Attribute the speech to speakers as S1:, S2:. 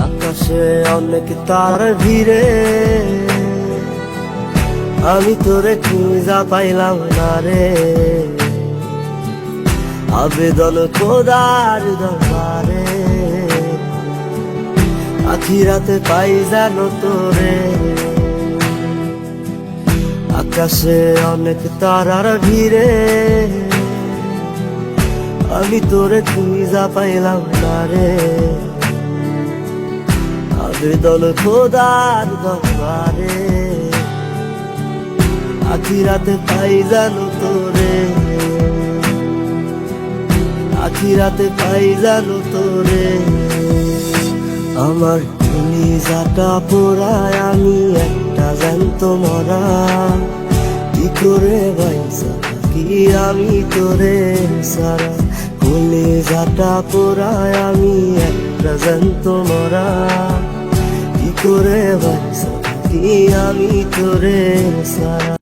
S1: আকাশে অনেক তারার ভিড়ে আমি তোরে খুঁজা পাইলাম না রে। আবেদন খোদার দরবারে আখিরাতে পাই জানো তোরে। আকাশে অনেক তারার ভিড়ে আমি তোরে খুঁজা পাইলাম না রে। আবেদন খোদার দরবারে আখিরাতে পাই জানো তোরে। আখিরাতে পাই জানো তোরে। আমার কলিজাটা পোড়ায় আমি একটা জ্যান্ত মরা, কি করে বাইসা থাকি আমি তোরে সারা। কলিজাটা পোড়ায় আমি একটা জ্যান্ত মরা, কি করে বাইসা থাকি আমি তোরে সারা।